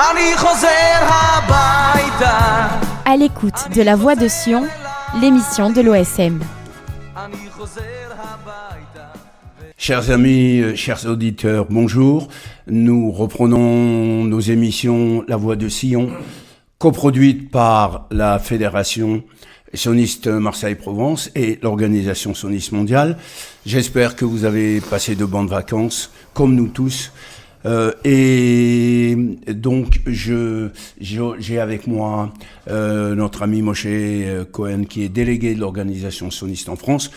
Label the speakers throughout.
Speaker 1: À l'écoute de la Voix de Sion, l'émission de l'OSM.
Speaker 2: Chers amis, chers auditeurs, bonjour. Nous reprenons nos émissions La Voix de Sion, coproduite par la Fédération sioniste Marseille-Provence et l'Organisation sioniste mondiale. J'espère que vous avez passé de bonnes vacances, comme nous tous. Et donc, j'ai avec moi notre ami Moshe Cohen, qui est délégué de l'Organisation sioniste en France.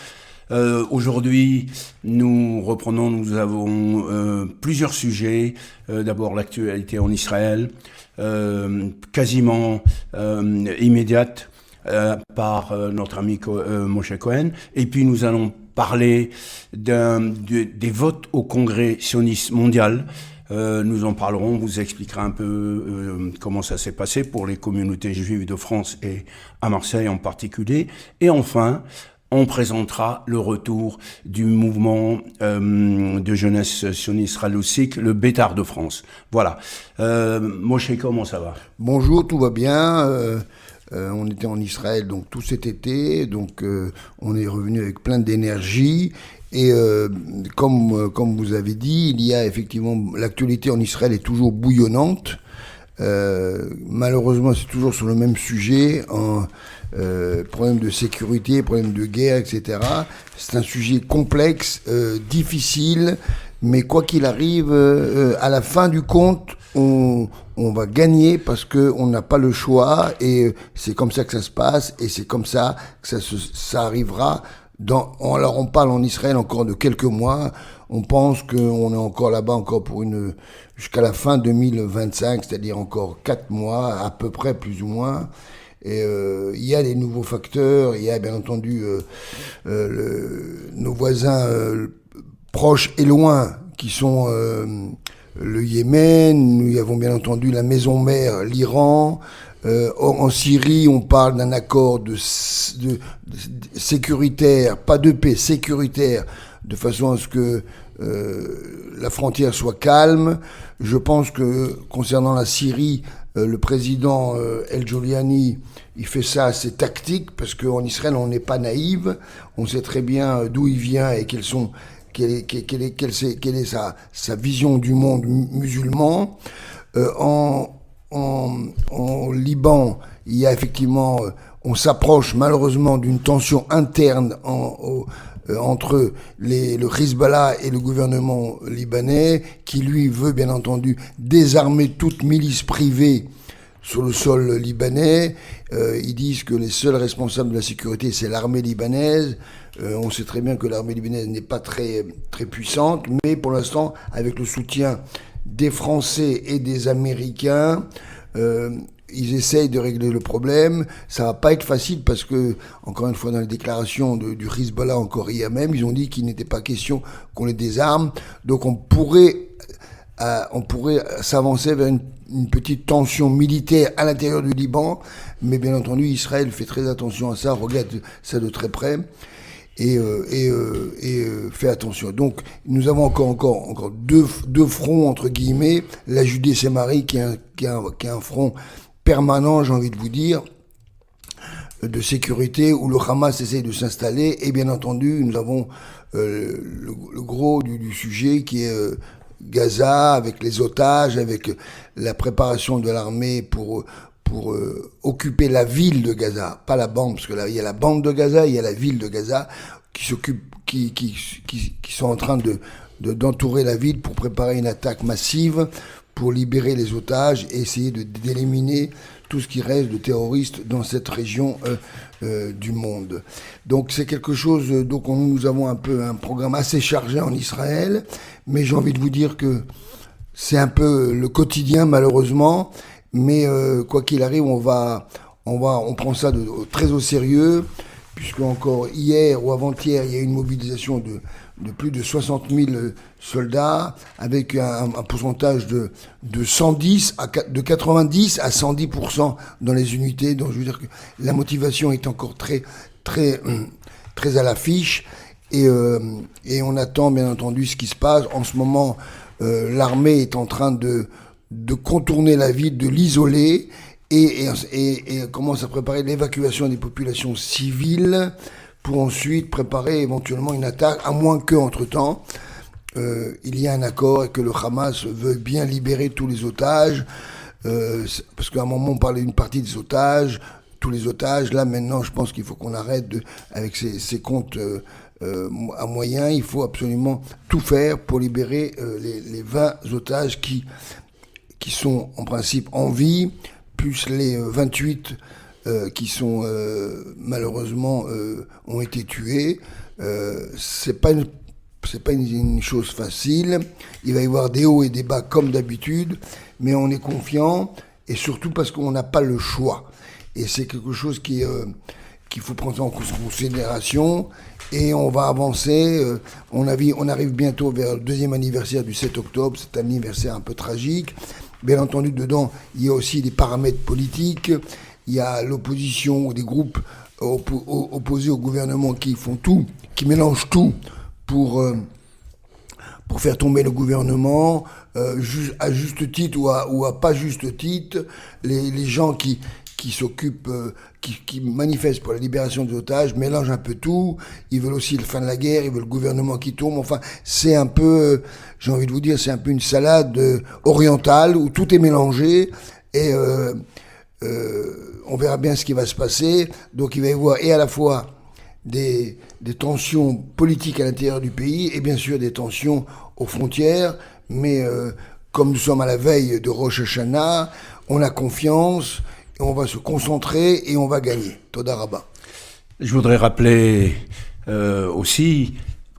Speaker 2: Aujourd'hui, nous avons plusieurs sujets. D'abord, l'actualité en Israël, quasiment immédiate, par notre ami Moshe Cohen. Et puis, nous allons parler des votes au Congrès sioniste mondial. Nous en parlerons, on vous expliquera un peu comment ça s'est passé pour les communautés juives de France et à Marseille en particulier. Et enfin, on présentera le retour du mouvement de jeunesse sioniste Raloussique, le Bétard de France. Voilà. Moshe, comment ça va ?
Speaker 3: Bonjour, tout va bien. On était en Israël donc tout cet été, donc on est revenu avec plein d'énergie. Et comme vous avez dit, il y a effectivement l'actualité en Israël est toujours bouillonnante. Malheureusement, c'est toujours sur le même sujet, problème de sécurité, problème de guerre, etc. C'est un sujet complexe, difficile, mais quoi qu'il arrive, à la fin du compte, on va gagner parce que on n'a pas le choix et c'est comme ça que ça se passe et c'est comme ça que ça arrivera. Alors on parle en Israël encore de quelques mois, on pense qu'on est encore là-bas encore jusqu'à la fin 2025, c'est-à-dire encore 4 mois à peu près plus ou moins. Et il y a des nouveaux facteurs, il y a bien entendu nos voisins proches et loin qui sont le Yémen, nous y avons bien entendu la maison mère, l'Iran. En Syrie, on parle d'un accord de sécuritaire, pas de paix, sécuritaire, de façon à ce que la frontière soit calme. Je pense que concernant la Syrie, le président El Giuliani, il fait ça assez tactique, parce qu'en Israël, on n'est pas naïf. On sait très bien d'où il vient et quelle est sa vision du monde musulman. En Liban, il y a effectivement, on s'approche malheureusement d'une tension interne entre le Hezbollah et le gouvernement libanais, qui lui veut bien entendu désarmer toute milice privée sur le sol libanais. Ils disent que les seuls responsables de la sécurité, c'est l'armée libanaise. On sait très bien que l'armée libanaise n'est pas très, très puissante, mais pour l'instant, avec le soutien des Français et des Américains, ils essayent de régler le problème. Ça va pas être facile parce que, encore une fois, dans les déclarations du Hezbollah, encore hier même, ils ont dit qu'il n'était pas question qu'on les désarme. Donc on pourrait s'avancer vers une petite tension militaire à l'intérieur du Liban, mais bien entendu, Israël fait très attention à ça, regarde ça de très près. Et fait attention. Donc, nous avons encore deux fronts, entre guillemets. La Judée-Samarie, qui est un front permanent, j'ai envie de vous dire, de sécurité, où le Hamas essaye de s'installer. Et bien entendu, nous avons le gros du sujet, qui est Gaza, avec les otages, avec la préparation de l'armée pour occuper la ville de Gaza, pas la bande, parce que là, il y a la bande de Gaza, il y a la ville de Gaza qui sont en train d'entourer la ville pour préparer une attaque massive, pour libérer les otages et essayer d'éliminer tout ce qui reste de terroristes dans cette région du monde. Donc c'est quelque chose, donc nous avons un programme assez chargé en Israël, mais j'ai envie de vous dire que c'est un peu le quotidien malheureusement. Mais quoi qu'il arrive, on prend ça très au sérieux, puisque encore hier ou avant-hier, il y a eu une mobilisation de plus de 60 000 soldats, avec un pourcentage de 90 à 110% dans les unités. Donc je veux dire que la motivation est encore très, très, très à l'affiche. Et on attend bien entendu ce qui se passe. En ce moment, l'armée est en train de de contourner la ville, de l'isoler, et commence à préparer l'évacuation des populations civiles pour ensuite préparer éventuellement une attaque, à moins qu'entre-temps, il y a un accord et que le Hamas veut bien libérer tous les otages, parce qu'à un moment on parlait d'une partie des otages, tous les otages. Là maintenant je pense qu'il faut qu'on arrête avec ces comptes à moyen. Il faut absolument tout faire pour libérer les 20 otages qui sont en principe en vie, plus les 28 qui sont malheureusement ont été tués. C'est pas une chose facile. Il va y avoir des hauts et des bas comme d'habitude, mais on est confiant, et surtout parce qu'on n'a pas le choix. Et c'est quelque chose qu'il faut prendre en considération, et on va avancer. On arrive bientôt vers le 2e anniversaire du 7 octobre, c'est un anniversaire un peu tragique. Bien entendu, dedans, il y a aussi des paramètres politiques. Il y a l'opposition, des groupes opposés au gouvernement qui font tout, qui mélangent tout pour faire tomber le gouvernement, à juste titre ou à pas juste titre. Les gens qui s'occupent, qui manifestent pour la libération des otages mélangent un peu tout. Ils veulent aussi la fin de la guerre, ils veulent le gouvernement qui tombe. Enfin, c'est un peu, j'ai envie de vous dire, c'est un peu une salade orientale où tout est mélangé, et on verra bien ce qui va se passer. Donc il va y avoir et à la fois des tensions politiques à l'intérieur du pays, et bien sûr des tensions aux frontières, mais comme nous sommes à la veille de Rosh Hashanah, on a confiance, et on va se concentrer, et on va gagner. Toda Rabba.
Speaker 2: Je voudrais rappeler aussi,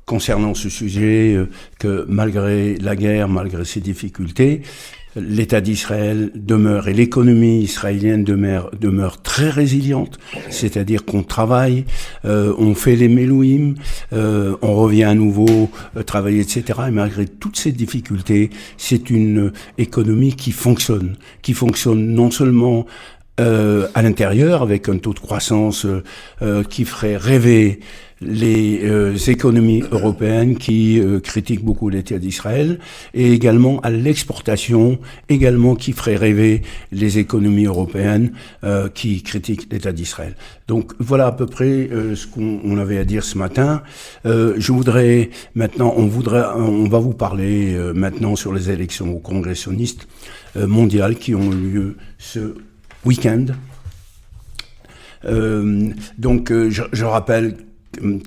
Speaker 2: concernant ce sujet, que malgré la guerre, malgré ses difficultés, l'État d'Israël demeure, et l'économie israélienne demeure très résiliente, c'est-à-dire qu'on travaille, on fait les Melouim, on revient à nouveau travailler, etc. Et malgré toutes ces difficultés, c'est une économie qui fonctionne non seulement à l'intérieur, avec un taux de croissance qui ferait rêver les économies européennes qui critiquent beaucoup l'État d'Israël, et également à l'exportation, également qui ferait rêver les économies européennes qui critiquent l'État d'Israël. Donc voilà à peu près ce qu'on avait à dire ce matin. Je voudrais maintenant, on va vous parler maintenant sur les élections au Congrès sioniste mondial qui ont eu lieu ce week-end. Donc je rappelle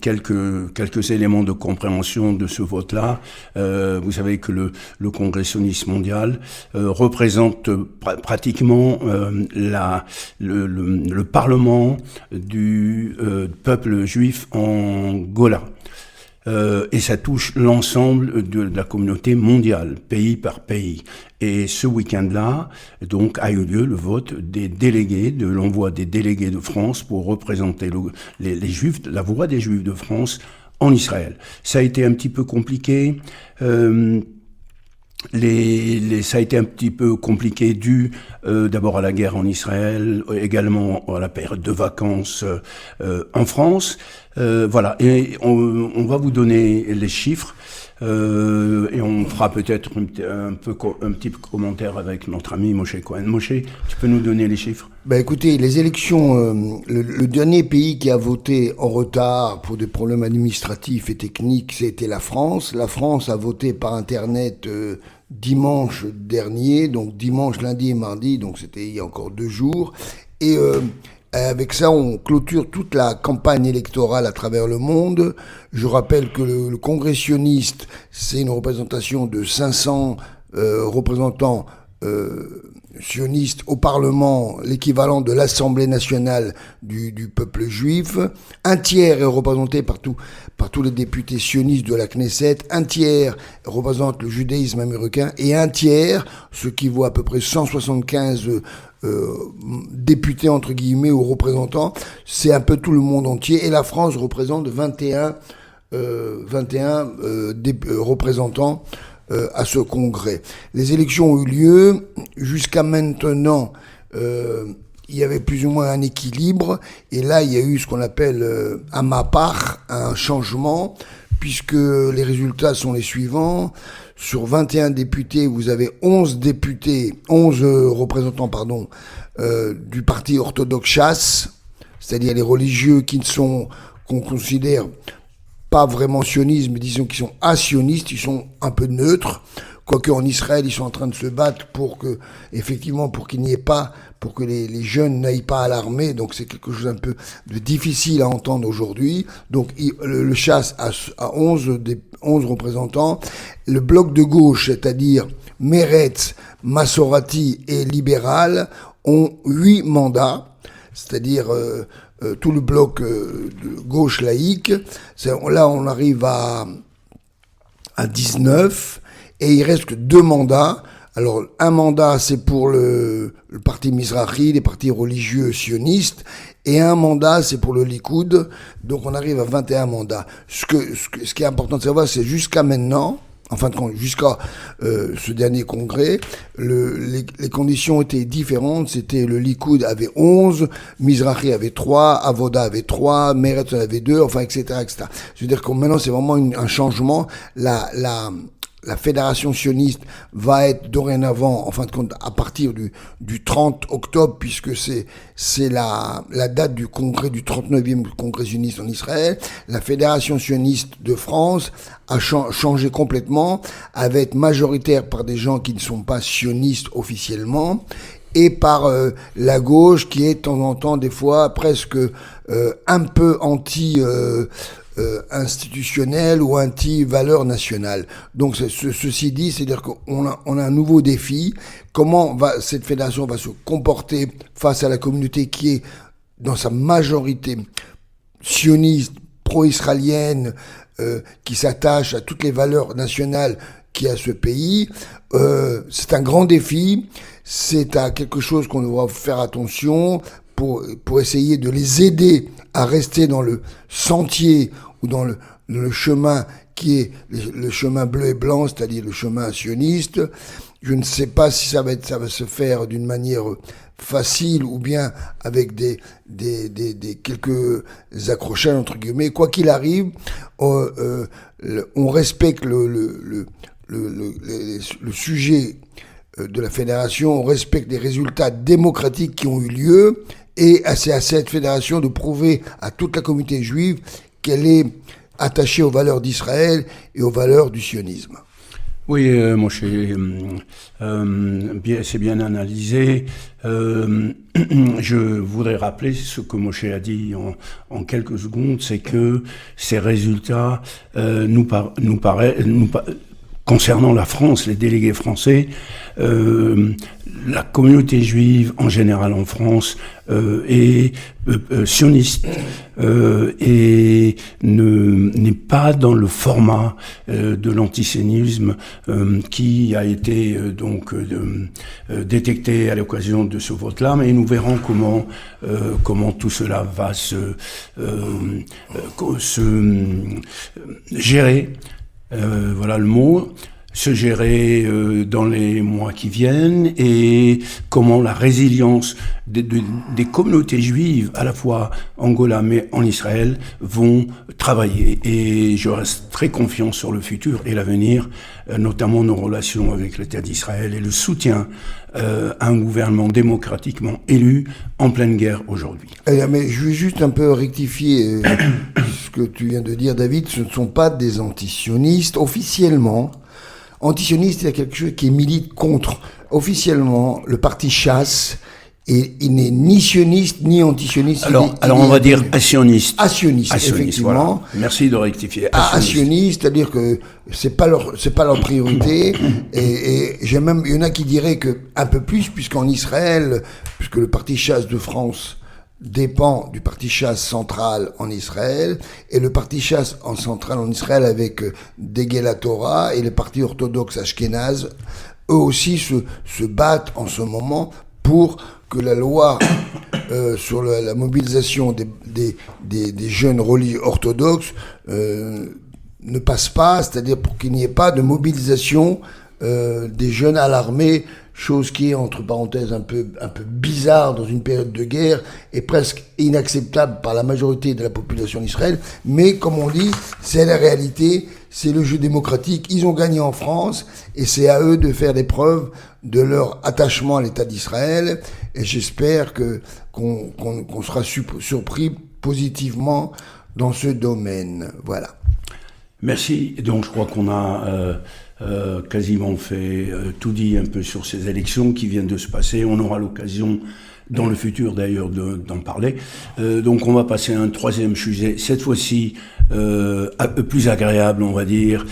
Speaker 2: quelques éléments de compréhension de ce vote-là. Vous savez que le Congrès sioniste mondial représente pratiquement le parlement du peuple juif en Golan. Et ça touche l'ensemble de la communauté mondiale, pays par pays. Et ce week-end-là, donc, a eu lieu le vote des délégués, de l'envoi des délégués de France pour représenter les Juifs, la voix des Juifs de France en Israël. Ça a été un petit peu compliqué. Ça a été un petit peu compliqué dû d'abord à la guerre en Israël, également à la période de vacances en France. Voilà, et on va vous donner les chiffres et on fera peut-être un petit commentaire avec notre ami Moshe Cohen. Moshe, tu peux nous donner les chiffres ?
Speaker 3: Écoutez, les élections, le dernier pays qui a voté en retard pour des problèmes administratifs et techniques, c'était la France. La France a voté par Internet dimanche dernier, donc dimanche, lundi et mardi, donc c'était il y a encore 2 jours. Et avec ça, on clôture toute la campagne électorale à travers le monde. Je rappelle que le Congrès sioniste, c'est une représentation de 500 représentants sionistes au Parlement, l'équivalent de l'Assemblée nationale du peuple juif. Un tiers est représenté par tous les députés sionistes de la Knesset. Un tiers représente le judaïsme américain, et un tiers, ce qui vaut à peu près 175 députés entre guillemets ou représentants, c'est un peu tout le monde entier, et la France représente 21 représentants à ce congrès. Les élections ont eu lieu. Jusqu'à maintenant, il y avait plus ou moins un équilibre, et là il y a eu ce qu'on appelle un changement, puisque les résultats sont les suivants. sur 21 députés, vous avez 11 représentants, du parti orthodoxe Chasse, c'est-à-dire les religieux qu'on considère pas vraiment sionistes, mais disons qu'ils sont asionistes, ils sont un peu neutres. Quoique en Israël, ils sont en train de se battre pour que les jeunes n'aillent pas à l'armée. Donc c'est quelque chose un peu de difficile à entendre aujourd'hui. Donc le Chasse a 11 représentants. Le bloc de gauche, c'est-à-dire Meretz, Masorati et Libéral, ont 8 mandats. C'est-à-dire tout le bloc de gauche laïque. Là, on arrive à 19. Et il reste que 2 mandats. Alors, un mandat, c'est pour le parti Mizrahi, les partis religieux sionistes, et un mandat, c'est pour le Likoud. Donc, on arrive à 21 mandats. Ce qui est important de savoir, c'est jusqu'à maintenant, en fin de compte, jusqu'à ce dernier congrès, les conditions étaient différentes. C'était le Likoud avait 11, Mizrahi avait 3, Avoda avait 3, Meretz en avait 2, enfin, etc., etc. Je veux dire que maintenant, c'est vraiment un changement. La fédération sioniste va être dorénavant, en fin de compte, à partir du 30 octobre, puisque c'est la date du congrès, du 39e congrès sioniste en Israël. La fédération sioniste de France a changé complètement, à être majoritaire par des gens qui ne sont pas sionistes officiellement, et par la gauche qui est de temps en temps, des fois, presque un peu institutionnel ou anti-valeur nationale. Donc ceci dit, c'est-à-dire qu'on a un nouveau défi. Comment cette fédération va se comporter face à la communauté qui est dans sa majorité sioniste, pro-israélienne, qui s'attache à toutes les valeurs nationales qu'il y a ce pays. C'est un grand défi. C'est à quelque chose qu'on doit faire attention pour essayer de les aider à rester dans le sentier ou dans le chemin qui est le chemin bleu et blanc, c'est-à-dire le chemin sioniste. Je ne sais pas si ça va se faire d'une manière facile ou bien avec des quelques accrochages entre guillemets. Quoi qu'il arrive, on respecte le sujet de la fédération, on respecte les résultats démocratiques qui ont eu lieu, et c'est à cette fédération de prouver à toute la communauté juive qu'elle est attachée aux valeurs d'Israël et aux valeurs du sionisme.
Speaker 2: Oui, Moshe, c'est bien analysé. Je voudrais rappeler ce que Moshe a dit en quelques secondes, c'est que ces résultats concernant la France, les délégués français, la communauté juive en général en France est sioniste et n'est pas dans le format de l'antisémitisme qui a été détecté à l'occasion de ce vote-là, mais nous verrons comment tout cela va se gérer. Voilà le mot, se gérer dans les mois qui viennent, et comment la résilience des communautés juives, à la fois en Angola mais en Israël, vont travailler. Et je reste très confiant sur le futur et l'avenir, notamment nos relations avec l'État d'Israël et le soutien à un gouvernement démocratiquement élu en pleine guerre aujourd'hui.
Speaker 3: Mais je vais juste un peu rectifier ce que tu viens de dire, David. Ce ne sont pas des antisionistes officiellement. Antisioniste, il y a quelque chose qui milite contre. Officiellement, le parti Chasse, il n'est ni sioniste ni antisioniste.
Speaker 2: Alors on va dire asioniste.
Speaker 3: Asioniste, effectivement.
Speaker 2: Voilà. Merci de rectifier.
Speaker 3: Asioniste, c'est-à-dire que c'est pas leur priorité. et il y en a qui diraient que un peu plus, puisqu'en Israël, puisque le parti Chasse de France dépend du parti Chasse central en Israël, et le parti Chasse central en Israël avec Degel Torah et les partis orthodoxes ashkénazes, eux aussi se battent en ce moment pour que la loi sur la mobilisation des jeunes religieux orthodoxes ne passe pas, c'est-à-dire pour qu'il n'y ait pas de mobilisation des jeunes à l'armée, chose qui est, entre parenthèses, un peu bizarre dans une période de guerre et presque inacceptable par la majorité de la population d'Israël. Mais, comme on dit, c'est la réalité, c'est le jeu démocratique. Ils ont gagné en France et c'est à eux de faire les preuves de leur attachement à l'État d'Israël. Et j'espère qu'on sera surpris positivement dans ce domaine. Voilà.
Speaker 2: Merci. Donc je crois qu'on a quasiment fait tout dit un peu sur ces élections qui viennent de se passer. On aura l'occasion dans le futur d'ailleurs d'en parler. Donc on va passer à un troisième sujet, cette fois-ci plus agréable on va dire,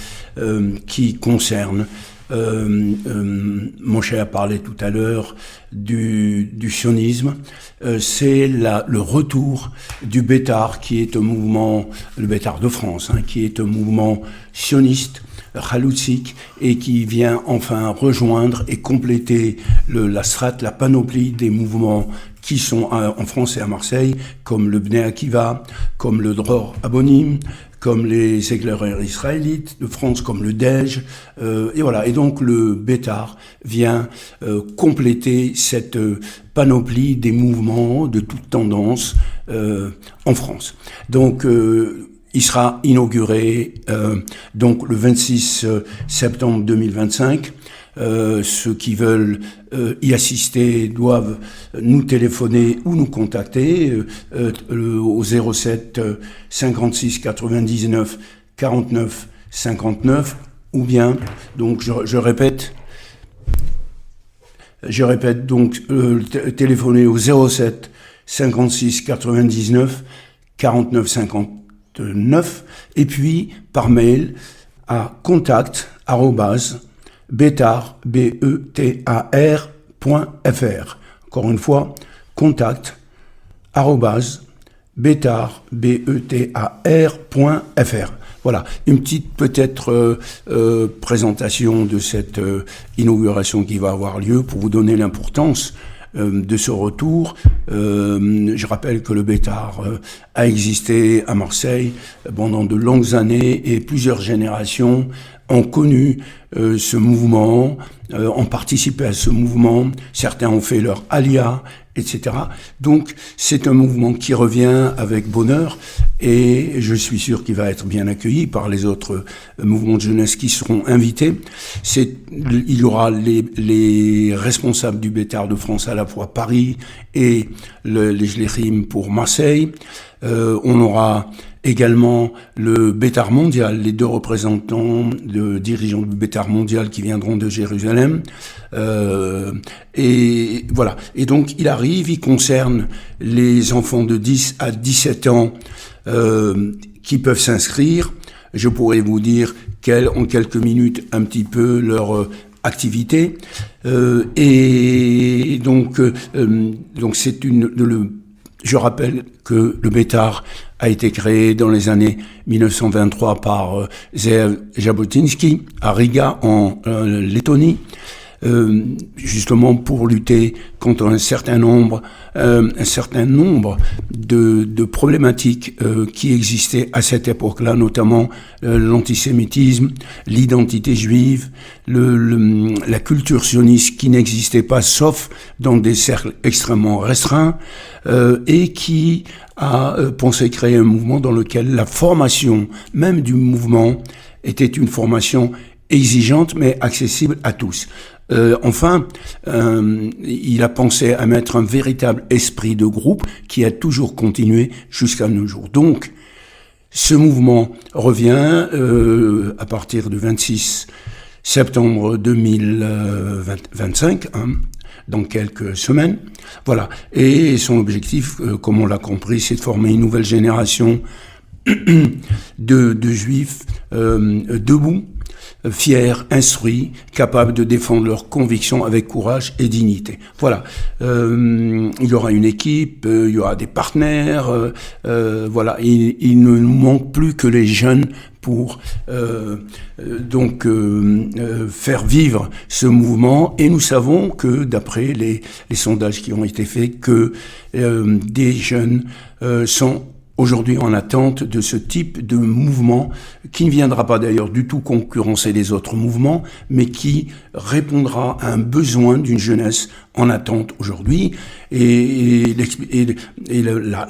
Speaker 2: qui concerne, Moshe a parlé tout à l'heure du sionisme. C'est le retour du Bétar, qui est un mouvement, le Bétar de France, qui est un mouvement sioniste, chaloutzik, et qui vient enfin rejoindre et compléter la strate, la panoplie des mouvements qui sont en France et à Marseille, comme le Bnei Akiva, comme le Dror Abonim, comme les éclaireurs israélites de France, comme le DEJ, et voilà. Et donc le Bétar vient compléter cette panoplie des mouvements de toute tendance en France. Donc il sera inauguré donc le 26 septembre 2025. Ceux qui veulent y assister doivent nous téléphoner ou nous contacter au 07 56 99 49 59, ou bien, donc je répète donc téléphoner au 07 56 99 49 59, et puis par mail à contact@betar.fr. Encore une fois, contact@betar.fr. Voilà, une petite peut-être présentation de cette inauguration qui va avoir lieu pour vous donner l'importance de ce retour. Je rappelle que le Bétar a existé à Marseille pendant de longues années et plusieurs générations ont connu ce mouvement, ont participé à ce mouvement. Certains ont fait leur alia, etc. Donc c'est un mouvement qui revient avec bonheur et je suis sûr qu'il va être bien accueilli par les autres mouvements de jeunesse qui seront invités. Il y aura les responsables du Bétar de France, à la fois Paris et les Shlichim pour Marseille. On aura également le Bétar mondial, les deux représentants de dirigeants du Bétar mondial qui viendront de Jérusalem. Et voilà. Et donc il concerne les enfants de 10 à 17 ans qui peuvent s'inscrire. Je pourrais vous dire en quelques minutes un petit peu leur activité. Et donc c'est je rappelle que le Bétar a été créé dans les années 1923 par Zeev Jabotinsky à Riga en Lettonie, justement pour lutter contre un certain nombre de problématiques qui existaient à cette époque-là, notamment l'antisémitisme, l'identité juive, la culture sioniste qui n'existait pas sauf dans des cercles extrêmement restreints, et qui a pensé créer un mouvement dans lequel la formation même du mouvement était une formation exigeante mais accessible à tous. Enfin, il a pensé à mettre un véritable esprit de groupe qui a toujours continué jusqu'à nos jours. Donc, ce mouvement revient à partir du 26 septembre 2025, dans quelques semaines. Voilà. Et son objectif, comme on l'a compris, c'est de former une nouvelle génération de juifs debout, fiers, instruits, capables de défendre leurs convictions avec courage et dignité. Voilà. Il y aura une équipe, il y aura des partenaires, voilà. Il ne nous manque plus que les jeunes pour faire vivre ce mouvement. Et nous savons que, d'après les sondages qui ont été faits, que des jeunes sont aujourd'hui en attente de ce type de mouvement qui ne viendra pas d'ailleurs du tout concurrencer les autres mouvements, mais qui répondra à un besoin d'une jeunesse en attente aujourd'hui.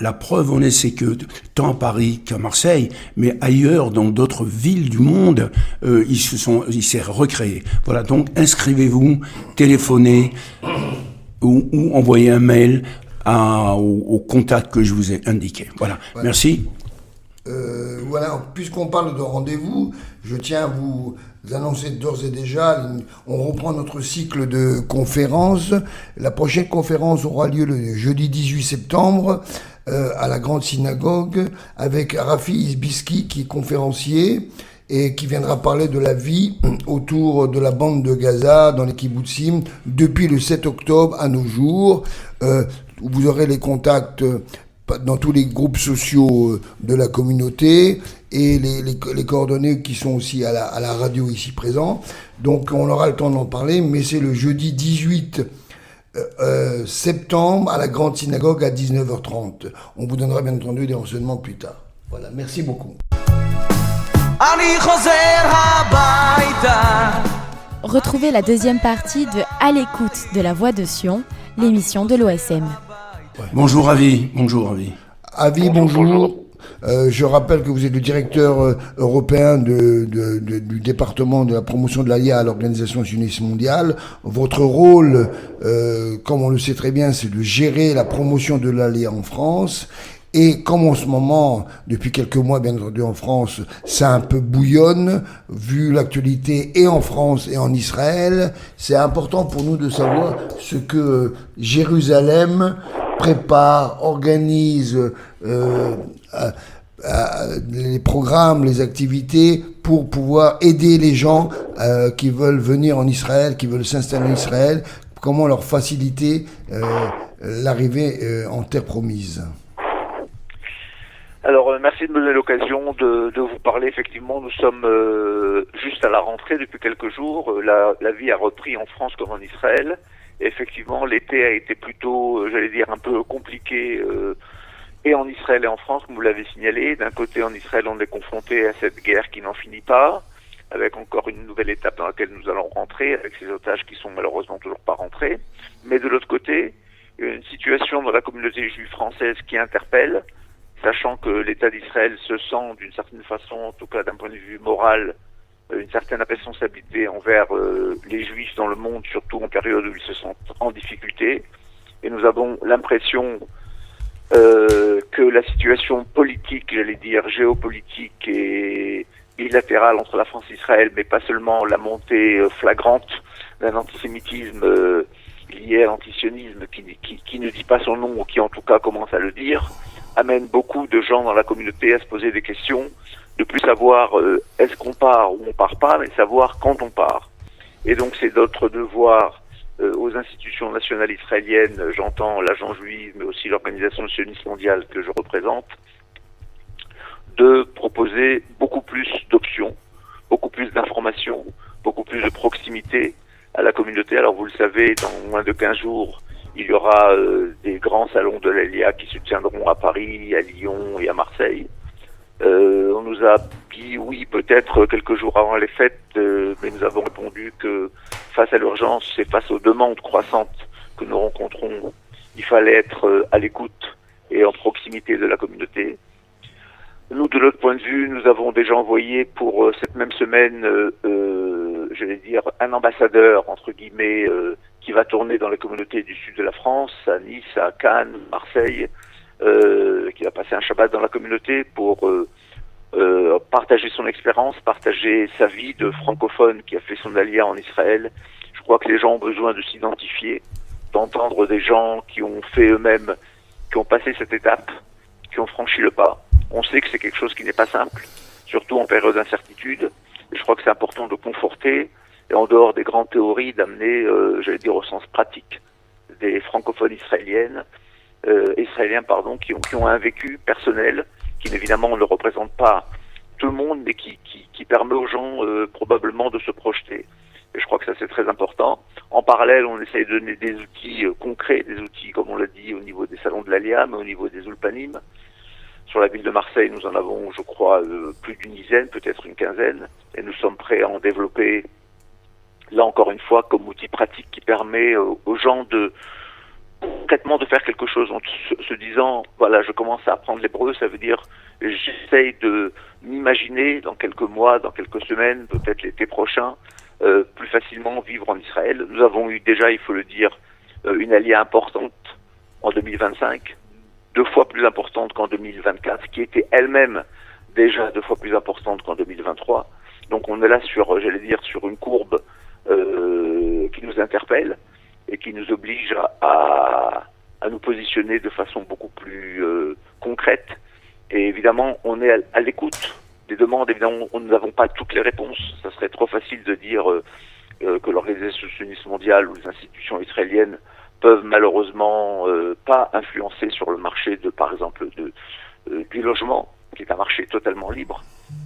Speaker 2: La preuve en est, c'est que tant à Paris qu'à Marseille, mais ailleurs dans d'autres villes du monde, il s'est recréé. Voilà, donc inscrivez-vous, téléphonez ou envoyez un mail au contact que je vous ai indiqué. Voilà, merci.
Speaker 3: Voilà, puisqu'on parle de rendez-vous, je tiens à vous annoncer d'ores et déjà, on reprend notre cycle de conférences. La prochaine conférence aura lieu le jeudi 18 septembre à la Grande Synagogue avec Rafi Isbiski qui est conférencier et qui viendra parler de la vie autour de la bande de Gaza dans les kibbutzim depuis le 7 octobre à nos jours. Vous aurez les contacts dans tous les groupes sociaux de la communauté et les coordonnées qui sont aussi à la radio ici présents. Donc on aura le temps d'en parler, mais c'est le jeudi 18 septembre à la Grande Synagogue à 19h30. On vous donnera bien entendu des renseignements plus tard. Voilà, merci beaucoup.
Speaker 1: Retrouvez la deuxième partie de À l'écoute de la Voix de Sion, l'émission de l'OSM.
Speaker 2: Bonjour Avi. Bonjour Avi.
Speaker 3: Avi, bonjour. Je rappelle que vous êtes le directeur européen du département de la promotion de l'ALIA à l'Organisation sioniste mondiale. Votre rôle, comme on le sait très bien, c'est de gérer la promotion de l'ALIA en France. Et comme en ce moment, depuis quelques mois, bien entendu, en France, ça un peu bouillonne, vu l'actualité et en France et en Israël, c'est important pour nous de savoir ce que Jérusalem prépare, organise, les programmes, les activités pour pouvoir aider les gens qui veulent venir en Israël, qui veulent s'installer en Israël, comment leur faciliter l'arrivée en terre promise.
Speaker 4: Alors, merci de me donner l'occasion de vous parler. Effectivement, nous sommes juste à la rentrée depuis quelques jours. La vie a repris en France comme en Israël. Et effectivement, l'été a été plutôt, j'allais dire, un peu compliqué et en Israël et en France, comme vous l'avez signalé. D'un côté, en Israël, on est confronté à cette guerre qui n'en finit pas, avec encore une nouvelle étape dans laquelle nous allons rentrer, avec ces otages qui sont malheureusement toujours pas rentrés. Mais de l'autre côté, une situation dans la communauté juive française qui interpelle, sachant que l'État d'Israël se sent d'une certaine façon, en tout cas d'un point de vue moral, une certaine responsabilité envers les Juifs dans le monde, surtout en période où ils se sentent en difficulté. Et nous avons l'impression que la situation politique, j'allais dire géopolitique et bilatérale entre la France et Israël, mais pas seulement la montée flagrante d'un antisémitisme lié à l'antisionisme qui ne dit pas son nom ou qui en tout cas commence à le dire, amène beaucoup de gens dans la communauté à se poser des questions, de plus savoir est-ce qu'on part ou on part pas, mais savoir quand on part. Et donc c'est notre devoir aux institutions nationales israéliennes, j'entends l'Agence juive, mais aussi l'Organisation sioniste mondiale que je représente, de proposer beaucoup plus d'options, beaucoup plus d'informations, beaucoup plus de proximité à la communauté. Alors vous le savez, dans moins de 15 jours, il y aura des grands salons de l'ALIA qui se tiendront à Paris, à Lyon et à Marseille. On nous a dit oui, peut-être quelques jours avant les fêtes, mais nous avons répondu que face à l'urgence et face aux demandes croissantes que nous rencontrons, il fallait être à l'écoute et en proximité de la communauté. Nous, de notre point de vue, nous avons déjà envoyé pour cette même semaine, j'allais dire, un ambassadeur, entre guillemets, qui va tourner dans les communautés du sud de la France, à Nice, à Cannes, Marseille, qui va passer un Shabbat dans la communauté pour partager son expérience, partager sa vie de francophone qui a fait son alia en Israël. Je crois que les gens ont besoin de s'identifier, d'entendre des gens qui ont fait eux-mêmes, qui ont passé cette étape, qui ont franchi le pas. On sait que c'est quelque chose qui n'est pas simple, surtout en période d'incertitude. Et je crois que c'est important de conforter, et en dehors des grandes théories, d'amener, j'allais dire au sens pratique, des francophones israéliens, qui ont un vécu personnel, qui évidemment ne représente pas tout le monde, mais qui permet aux gens probablement de se projeter. Et je crois que ça c'est très important. En parallèle, on essaie de donner des outils concrets, des outils, comme on l'a dit, au niveau des salons de l'ALIA, mais au niveau des Ulpanim. Sur la ville de Marseille, nous en avons, je crois, plus d'une dizaine, peut-être une quinzaine, et nous sommes prêts à en développer, là encore une fois, comme outil pratique qui permet aux gens de concrètement de faire quelque chose en se disant, voilà, je commence à apprendre l'hébreu, ça veut dire j'essaye de m'imaginer dans quelques mois, dans quelques semaines, peut-être l'été prochain, plus facilement vivre en Israël. Nous avons eu déjà, il faut le dire, une aliyah importante en 2025, 2 fois plus importante qu'en 2024, qui était elle-même déjà 2 fois plus importante qu'en 2023. Donc on est là sur, j'allais dire, sur une courbe qui nous interpelle et qui nous oblige à nous positionner de façon beaucoup plus concrète. Et évidemment, on est à l'écoute des demandes. Évidemment, nous n'avons pas toutes les réponses. Ça serait trop facile de dire que l'Organisation sioniste mondiale ou les institutions israéliennes peuvent malheureusement pas influencer sur le marché de, par exemple, du logement, qui est un marché totalement libre.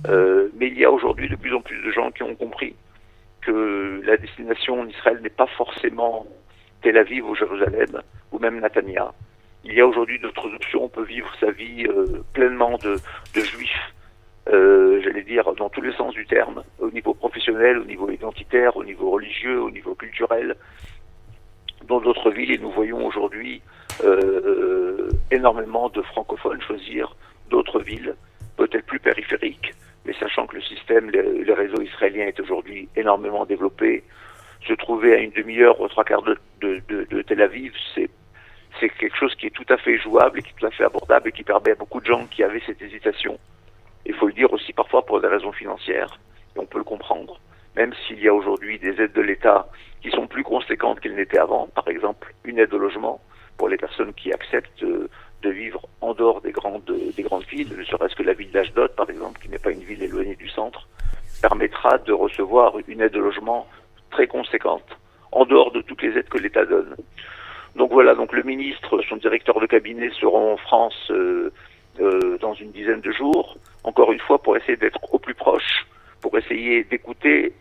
Speaker 4: Mais il y a aujourd'hui de plus en plus de gens qui ont compris que la destination en Israël n'est pas forcément Tel Aviv ou Jérusalem, ou même Netanya. Il y a aujourd'hui d'autres options. On peut vivre sa vie pleinement de juif, j'allais dire, dans tous les sens du terme, au niveau professionnel, au niveau identitaire, au niveau religieux, au niveau culturel, dans d'autres villes. Et nous voyons aujourd'hui énormément de francophones choisir d'autres villes, peut-être plus périphériques, mais sachant que le système, le réseau israélien est aujourd'hui énormément développé. Se trouver à une demi-heure ou 3/4 de Tel Aviv, c'est quelque chose qui est tout à fait jouable et qui est tout à fait abordable et qui permet à beaucoup de gens qui avaient cette hésitation, il faut le dire aussi parfois pour des raisons financières, et on peut le comprendre, même s'il y a aujourd'hui des aides de l'État qui sont plus conséquentes qu'elles n'étaient avant, par exemple une aide au logement pour les personnes qui acceptent de vivre en dehors des grandes villes, ne serait-ce que la ville d'Ashdod par exemple, qui n'est pas une ville éloignée du centre, permettra de recevoir une aide au logement très conséquente, en dehors de toutes les aides que l'État donne. Donc voilà, donc le ministre, son directeur de cabinet seront en France dans une dizaine de jours, encore une fois pour essayer d'être au plus proche, pour essayer d'écouter,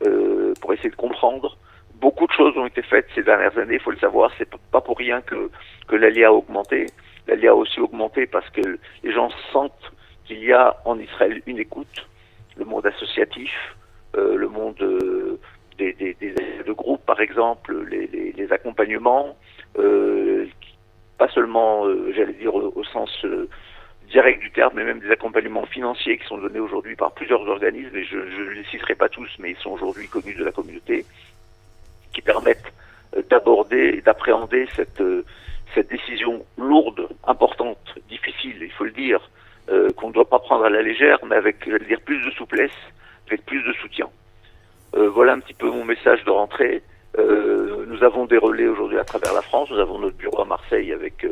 Speaker 4: pour essayer de comprendre. Beaucoup de choses ont été faites ces dernières années, il faut le savoir, c'est pas pour rien que l'ALIA a augmenté. L'ALIA a aussi augmenté parce que les gens sentent qu'il y a en Israël une écoute, le monde associatif, le monde de groupes par exemple, les accompagnements, pas seulement, j'allais dire, au sens direct du terme, mais même des accompagnements financiers qui sont donnés aujourd'hui par plusieurs organismes, et je ne les citerai pas tous, mais ils sont aujourd'hui connus de la communauté, qui permettent d'aborder et d'appréhender cette décision lourde, importante, difficile, il faut le dire, qu'on ne doit pas prendre à la légère, mais avec, j'allais dire, plus de souplesse, avec plus de soutien. Voilà un petit peu mon message de rentrée. Nous avons des relais aujourd'hui à travers la France. Nous avons notre bureau à Marseille avec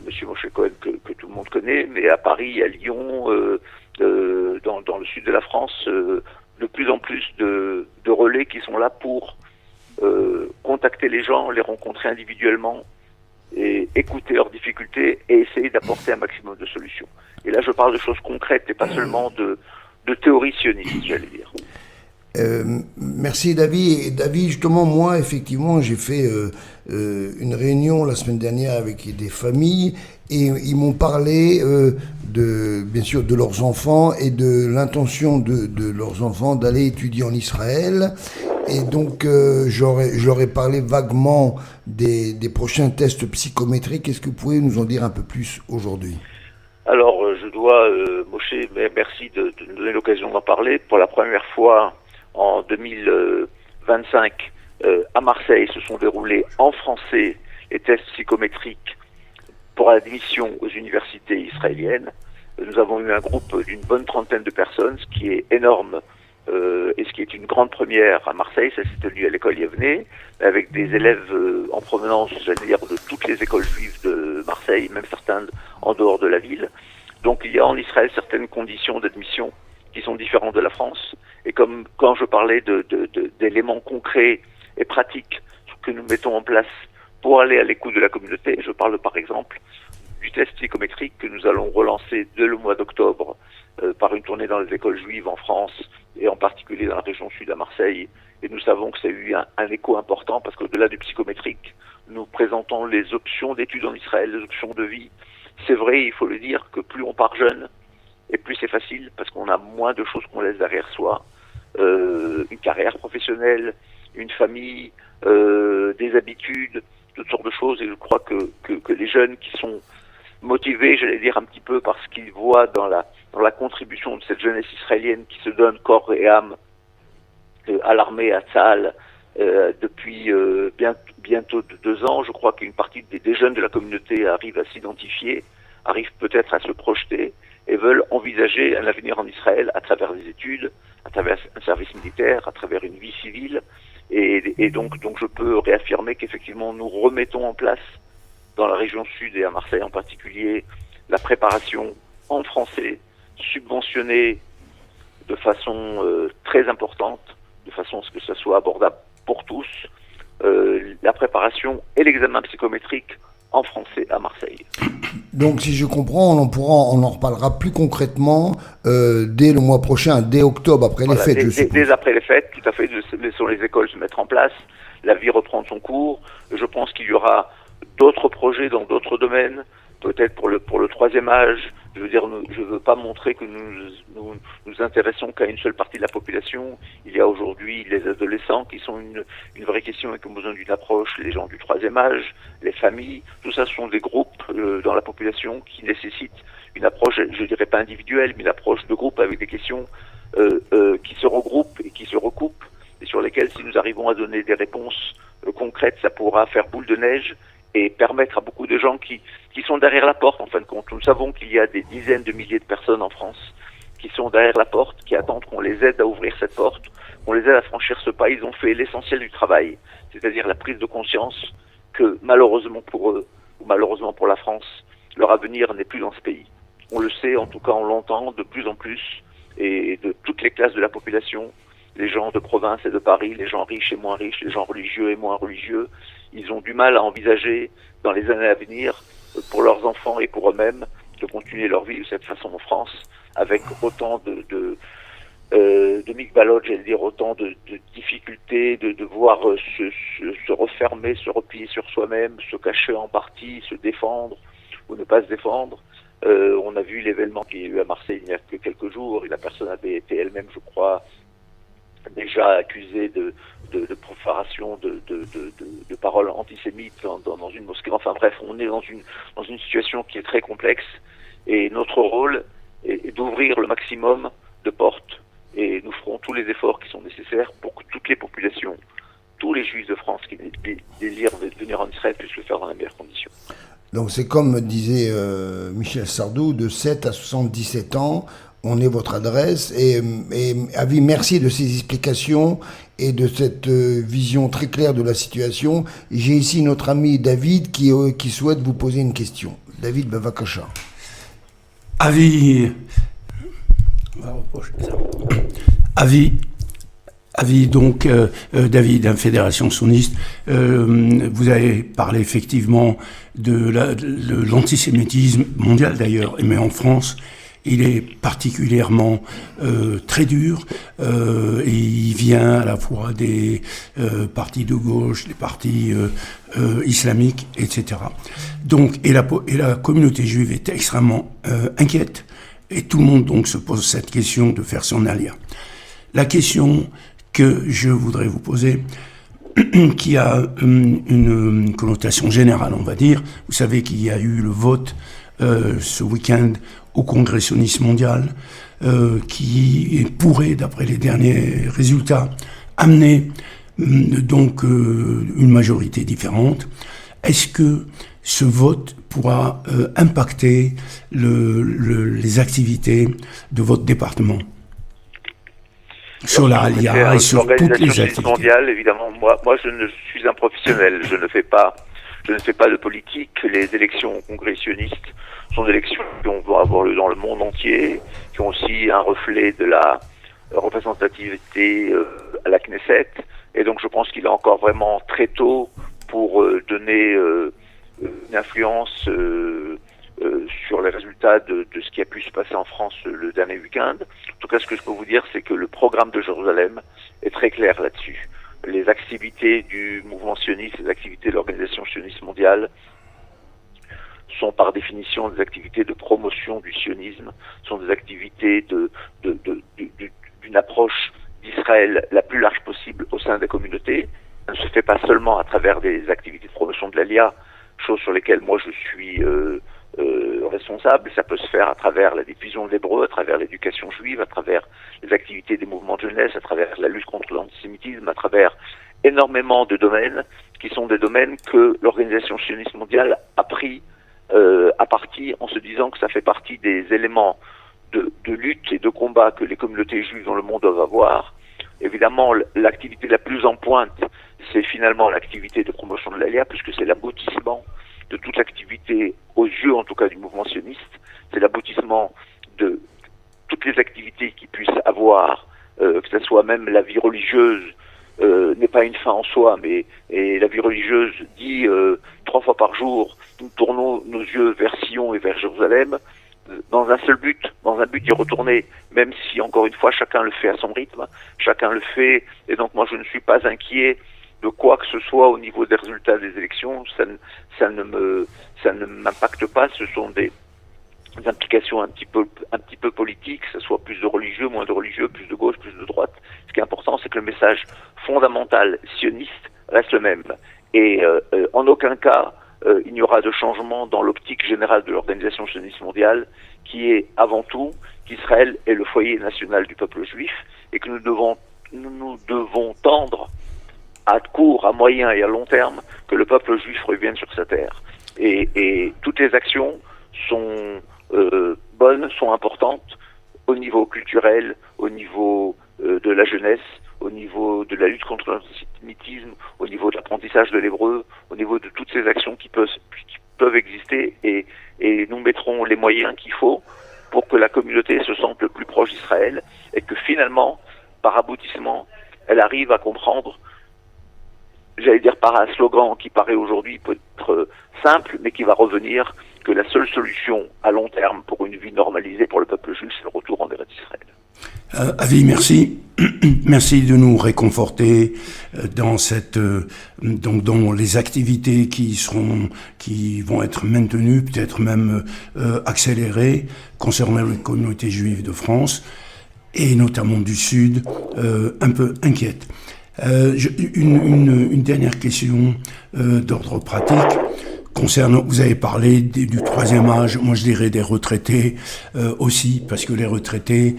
Speaker 4: Monsieur Moshe Cohen que tout le monde connaît, mais à Paris, à Lyon, dans le sud de la France, de plus en plus de relais qui sont là pour contacter les gens, les rencontrer individuellement et écouter leurs difficultés et essayer d'apporter un maximum de solutions. Et là, je parle de choses concrètes et pas seulement de théorie sioniste, j'allais dire.
Speaker 3: Merci David. Et David, justement, moi, effectivement, j'ai fait une réunion la semaine dernière avec des familles et ils m'ont parlé bien sûr de leurs enfants et de l'intention de leurs enfants d'aller étudier en Israël. Et donc, je leur ai parlé vaguement des prochains tests psychométriques. Est-ce que vous pouvez nous en dire un peu plus aujourd'hui ?
Speaker 4: Alors, je dois, Moshe, merci de nous donner l'occasion d'en parler. Pour la première fois, en 2025, à Marseille, se sont déroulés en français les tests psychométriques pour l'admission aux universités israéliennes. Nous avons eu un groupe d'une bonne trentaine de personnes, ce qui est énorme et ce qui est une grande première à Marseille. Ça s'est tenu à l'école Yavneh, avec des élèves en provenance, j'allais dire, de toutes les écoles juives de Marseille, même certaines en dehors de la ville. Donc il y a en Israël certaines conditions d'admission qui sont différentes de la France. Et comme quand je parlais d'éléments concrets et pratiques que nous mettons en place pour aller à l'écoute de la communauté, je parle par exemple du test psychométrique que nous allons relancer dès le mois d'octobre par une tournée dans les écoles juives en France et en particulier dans la région sud à Marseille. Et nous savons que ça a eu un écho important parce qu'au-delà du psychométrique, nous présentons les options d'études en Israël, les options de vie, C'est vrai, il faut le dire, que plus on part jeune, et plus c'est facile, parce qu'on a moins de choses qu'on laisse derrière soi. Une carrière professionnelle, une famille, des habitudes, toutes sortes de choses. Et je crois que les jeunes qui sont motivés, j'allais dire, un petit peu par ce qu'ils voient dans la contribution de cette jeunesse israélienne qui se donne corps et âme à l'armée, à Tzahal, depuis bientôt 2 ans. Je crois qu'une partie des jeunes de la communauté arrivent à s'identifier, arrivent peut-être à se projeter et veulent envisager un avenir en Israël à travers des études, à travers un service militaire, à travers une vie civile. Et donc je peux réaffirmer qu'effectivement nous remettons en place dans la région sud et à Marseille en particulier la préparation en français, subventionnée de façon très importante, de façon à ce que ça soit abordable pour tous, la préparation et l'examen psychométrique en français à Marseille.
Speaker 3: Donc, si je comprends, on en reparlera plus concrètement dès le mois prochain, dès octobre, après les fêtes, je suppose.
Speaker 4: Dès après les fêtes, tout à fait, laissons les écoles se mettre en place, la vie reprendre son cours. Je pense qu'il y aura d'autres projets dans d'autres domaines, peut-être pour le troisième âge. Je veux dire, je veux pas montrer que nous intéressons qu'à une seule partie de la population. Il y a aujourd'hui les adolescents qui sont une vraie question et qui ont besoin d'une approche, les gens du troisième âge, les familles, tout ça ce sont des groupes dans la population qui nécessitent une approche, je dirais pas individuelle, mais une approche de groupe avec des questions qui se regroupent et qui se recoupent et sur lesquelles si nous arrivons à donner des réponses concrètes, ça pourra faire boule de neige et permettre à beaucoup de gens qui sont derrière la porte, en fin de compte. Nous savons qu'il y a des dizaines de milliers de personnes en France qui sont derrière la porte, qui attendent qu'on les aide à ouvrir cette porte, qu'on les aide à franchir ce pas. Ils ont fait l'essentiel du travail, c'est-à-dire la prise de conscience que malheureusement pour eux, ou malheureusement pour la France, leur avenir n'est plus dans ce pays. On le sait, en tout cas on l'entend de plus en plus, et de toutes les classes de la population, les gens de province et de Paris, les gens riches et moins riches, les gens religieux et moins religieux, ils ont du mal à envisager dans les années à venir, pour leurs enfants et pour eux-mêmes, de continuer leur vie de cette façon en France, avec autant de migbalot, j'allais dire, autant de difficultés, de devoir se refermer, se replier sur soi-même, se cacher en partie, se défendre ou ne pas se défendre. On a vu l'événement qu'il y a eu à Marseille il y a que quelques jours, et la personne avait été elle-même, je crois, déjà accusée de profanation de paroles antisémites dans une mosquée. Enfin bref, on est dans une situation qui est très complexe et notre rôle est d'ouvrir le maximum de portes et nous ferons tous les efforts qui sont nécessaires pour que toutes les populations, tous les juifs de France qui désirent venir en Israël puissent le faire dans les meilleures conditions.
Speaker 3: Donc c'est comme disait Michel Sardou, de 7 à 77 ans, on est votre adresse. Et Avi, merci de ces explications et de cette vision très claire de la situation. J'ai ici notre ami David qui souhaite vous poser une question. David Bavakasha.
Speaker 2: Avi, donc, David, Fédération sioniste, vous avez parlé effectivement de l'antisémitisme mondial d'ailleurs, mais en France, il est particulièrement très dur et il vient à la fois des partis de gauche, des partis islamiques, etc. Donc, et la communauté juive est extrêmement inquiète et tout le monde donc se pose cette question de faire son alia. La question que je voudrais vous poser, qui a une connotation générale, on va dire. Vous savez qu'il y a eu le vote ce week-end au Congrès sioniste mondial, qui pourrait, d'après les derniers résultats, amener donc une majorité différente. Est-ce que ce vote pourra impacter les activités de votre département sur la Alia et sur toutes les activités
Speaker 4: mondiale, évidemment, moi je ne suis un professionnel, je ne fais pas de politique. Les élections au Congrès sioniste sont des élections qui vont avoir lieu dans le monde entier, qui ont aussi un reflet de la représentativité à la Knesset, et donc je pense qu'il est encore vraiment très tôt pour donner une influence sur les résultats de ce qui a pu se passer en France le dernier week-end. En tout cas, ce que je peux vous dire, c'est que le programme de Jérusalem est très clair là-dessus. Les activités du mouvement sioniste, les activités de l'organisation sioniste mondiale sont par définition des activités de promotion du sionisme, sont des activités d'une approche d'Israël la plus large possible au sein des communautés. Ça ne se fait pas seulement à travers des activités de promotion de l'Alia, choses sur lesquelles moi je suis responsable. Ça peut se faire à travers la diffusion de l'hébreu, à travers l'éducation juive, à travers les activités des mouvements de jeunesse, à travers la lutte contre l'antisémitisme, à travers énormément de domaines qui sont des domaines que l'Organisation sioniste mondiale a pris à partie en se disant que ça fait partie des éléments de lutte et de combat que les communautés juives dans le monde doivent avoir. Évidemment, l'activité la plus en pointe, c'est finalement l'activité de promotion de l'Alia, puisque c'est l'aboutissement de toute activité, aux yeux en tout cas du mouvement sioniste, c'est l'aboutissement de toutes les activités qui puissent avoir, que ce soit même la vie religieuse, n'est pas une fin en soi, mais et la vie religieuse dit 3 fois par jour, nous tournons nos yeux vers Sion et vers Jérusalem, dans un seul but, dans un but d'y retourner, même si encore une fois chacun le fait à son rythme, chacun le fait, et donc moi je ne suis pas inquiet de quoi que ce soit au niveau des résultats des élections, ça ne m'impacte pas, ce sont des implications un petit peu politiques, que ce soit plus de religieux, moins de religieux, plus de gauche, plus de droite. Ce qui est important, c'est que le message fondamental sioniste reste le même. Et en aucun cas, il n'y aura de changement dans l'optique générale de l'Organisation sioniste mondiale, qui est avant tout qu'Israël est le foyer national du peuple juif et que nous devons tendre à court, à moyen et à long terme que le peuple juif revienne sur sa terre. Et toutes les actions sont bonnes, sont importantes au niveau culturel, au niveau de la jeunesse, au niveau de la lutte contre l'antisémitisme, au niveau de l'apprentissage de l'hébreu, au niveau de toutes ces actions qui peuvent exister et nous mettrons les moyens qu'il faut pour que la communauté se sente le plus proche d'Israël et que finalement, par aboutissement, elle arrive à comprendre, j'allais dire par un slogan qui paraît aujourd'hui peut-être simple, mais qui va revenir, que la seule solution à long terme pour une vie normalisée pour le peuple juif, c'est le retour en Eretz Israël.
Speaker 2: Avi, merci. Merci de nous réconforter dans dans les activités qui vont être maintenues, peut-être même accélérées concernant les communautés juives de France et notamment du Sud, un peu inquiète. Une dernière question d'ordre pratique. Concernant, vous avez parlé du troisième âge, moi je dirais des retraités aussi, parce que les retraités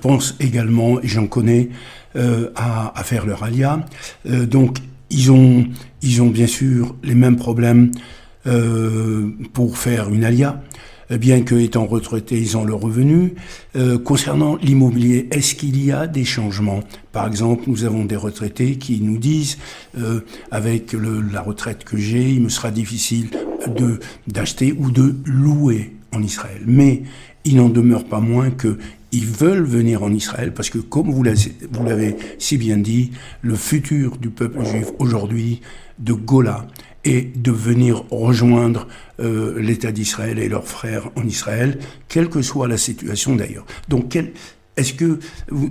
Speaker 2: pensent également, et j'en connais, à faire leur alia. Donc ils ont bien sûr les mêmes problèmes pour faire une alia, bien que étant retraités, ils ont le revenu. Concernant l'immobilier, est-ce qu'il y a des changements ? Par exemple, nous avons des retraités qui nous disent avec la retraite que j'ai, il me sera difficile d'acheter ou de louer en Israël. Mais il n'en demeure pas moins qu'ils veulent venir en Israël parce que, comme vous l'avez si bien dit, le futur du peuple juif aujourd'hui de Gola est de venir rejoindre l'État d'Israël et leurs frères en Israël, quelle que soit la situation d'ailleurs. Donc, est-ce que,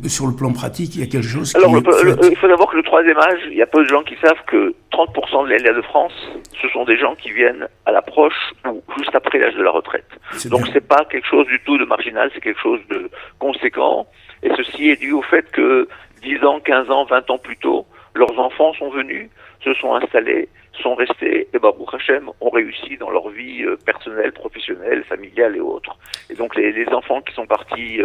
Speaker 2: sur le plan pratique, il y a quelque chose
Speaker 4: Alors, il faut savoir que le troisième âge, il y a peu de gens qui savent que 30% de l'Alia de France, ce sont des gens qui viennent à l'approche ou juste après l'âge de la retraite. Donc, c'est pas quelque chose du tout de marginal, c'est quelque chose de conséquent. Et ceci est dû au fait que 10 ans, 15 ans, 20 ans plus tôt, leurs enfants sont venus, se sont installés, sont restés et Baruch Hashem ont réussi dans leur vie personnelle, professionnelle, familiale et autres. Et donc les enfants qui sont partis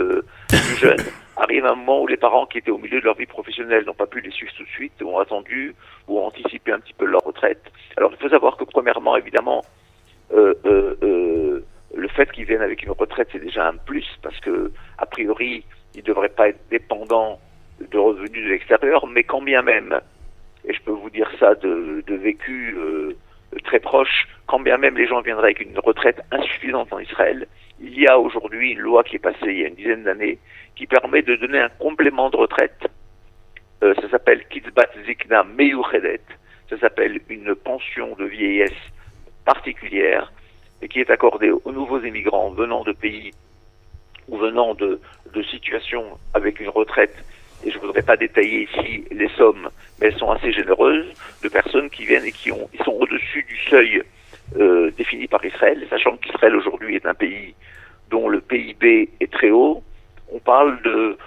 Speaker 4: plus jeunes arrivent à un moment où les parents qui étaient au milieu de leur vie professionnelle n'ont pas pu les suivre tout de suite, ont attendu ou ont anticipé un petit peu leur retraite. Alors il faut savoir que premièrement, évidemment, le fait qu'ils viennent avec une retraite, c'est déjà un plus parce que a priori, ils ne devraient pas être dépendants de revenus de l'extérieur, mais quand bien même, et je peux vous dire ça de vécu très proche, quand bien même les gens viendraient avec une retraite insuffisante en Israël, il y a aujourd'hui une loi qui est passée il y a une dizaine d'années qui permet de donner un complément de retraite. Ça s'appelle Kitzbat Zikna Meyuchedet, ça s'appelle une pension de vieillesse particulière et qui est accordée aux nouveaux émigrants venant de pays ou venant de situations avec une retraite. Et je ne voudrais pas détailler ici les sommes, mais elles sont assez généreuses, de personnes qui viennent et ils sont au-dessus du seuil définie par Israël, sachant qu'Israël aujourd'hui est un pays dont le PIB est très haut. On parle de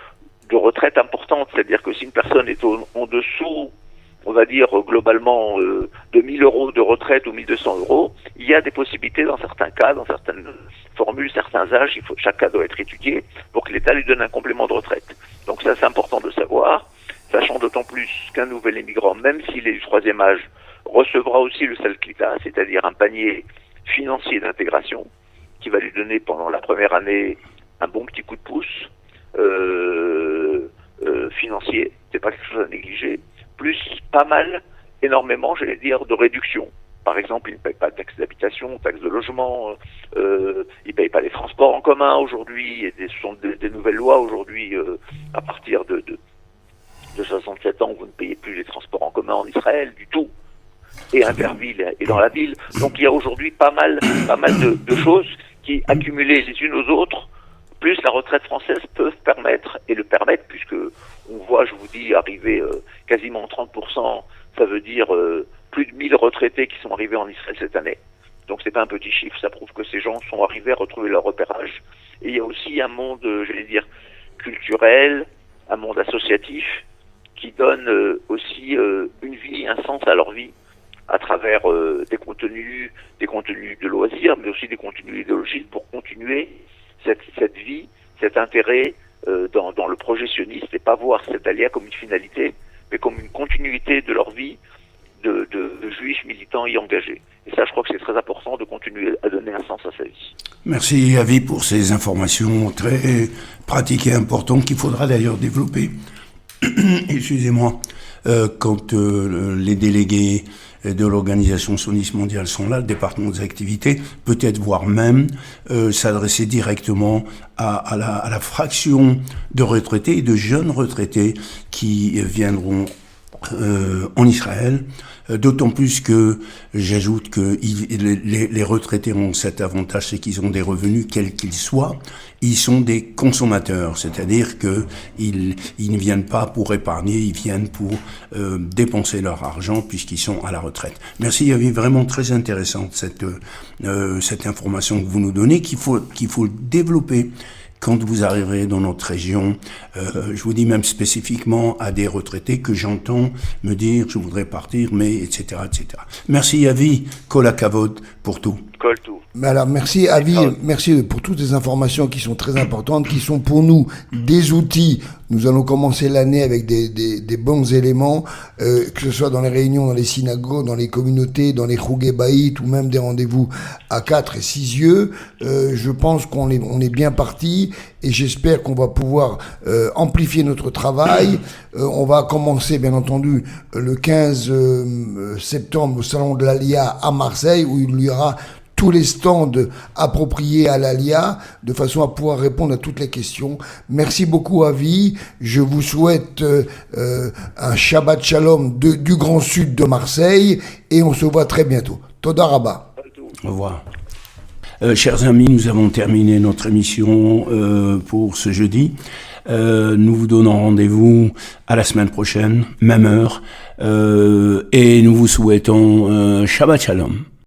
Speaker 4: retraite importante, c'est-à-dire que si une personne est en dessous, on va dire globalement de 1000 euros de retraite ou 1200 euros, il y a des possibilités dans certains cas, dans certaines formules, certains âges, chaque cas doit être étudié pour que l'État lui donne un complément de retraite. Donc ça, c'est important de savoir, sachant d'autant plus qu'un nouvel immigrant, même s'il est du troisième âge, recevra aussi le Sal Klita, c'est-à-dire un panier financier d'intégration qui va lui donner pendant la première année un bon petit coup de pouce financier, c'est pas quelque chose à négliger, plus pas mal, énormément, j'allais dire, de réduction. Par exemple, ils ne payent pas de taxes d'habitation, taxes de logement, ils ne payent pas les transports en commun aujourd'hui, et ce sont des nouvelles lois aujourd'hui, à partir de 67 ans, vous ne payez plus les transports en commun en Israël du tout, et interville et dans la ville. Donc il y a aujourd'hui pas mal de choses qui, accumulées les unes aux autres, plus la retraite française peuvent permettre, et le permettre, puisque on voit, je vous dis, arriver quasiment 30%, ça veut dire plus de 1000 retraités qui sont arrivés en Israël cette année. Donc c'est pas un petit chiffre, ça prouve que ces gens sont arrivés à retrouver leur repérage. Et il y a aussi un monde, j'allais dire, culturel, un monde associatif, qui donne aussi une vie, un sens à leur vie, à travers des contenus de loisirs, mais aussi des contenus idéologiques pour continuer cette vie, cet intérêt dans le projet sioniste, et pas voir cet alia comme une finalité, mais comme une continuité de leur vie de juifs militants y engagés. Et ça, je crois que c'est très important de continuer à donner un sens à sa vie.
Speaker 2: Merci Avi pour ces informations très pratiques et importantes qu'il faudra d'ailleurs développer. Excusez-moi, quand les délégués de l'Organisation sioniste mondiale sont là, le département des activités, peut-être voire même s'adresser directement à la fraction de retraités et de jeunes retraités qui viendront en Israël, d'autant plus que j'ajoute que les retraités ont cet avantage, c'est qu'ils ont des revenus quels qu'ils soient, ils sont des consommateurs, c'est-à-dire que ils ne viennent pas pour épargner, ils viennent pour dépenser leur argent puisqu'ils sont à la retraite. Merci, il y avait vraiment très intéressante cette information que vous nous donnez, qu'il faut développer. Quand vous arriverez dans notre région, je vous dis même spécifiquement à des retraités que j'entends me dire « je voudrais partir, mais etc. etc. » Merci Avi, Kol HaKavod pour tout.
Speaker 4: Kol tout.
Speaker 3: Mais alors, merci Avi, merci pour toutes ces informations qui sont très importantes, qui sont pour nous des outils. Nous allons commencer l'année avec des bons éléments, que ce soit dans les réunions, dans les synagogues, dans les communautés, dans les Chugei Bayit, ou même des rendez-vous à 4 et 6 yeux. Je pense qu'on est bien parti, et j'espère qu'on va pouvoir amplifier notre travail. On va commencer, bien entendu, le 15 septembre au Salon de l'Alia à Marseille, où il y aura tous les stands appropriés à l'Alia, de façon à pouvoir répondre à toutes les questions. Merci beaucoup, Avi. Je vous souhaite un Shabbat Shalom du Grand Sud de Marseille, et on se voit très bientôt. Toda Rabba.
Speaker 2: Au revoir. Chers amis, nous avons terminé notre émission pour ce jeudi. Nous vous donnons rendez-vous à la semaine prochaine, même heure, et nous vous souhaitons Shabbat Shalom.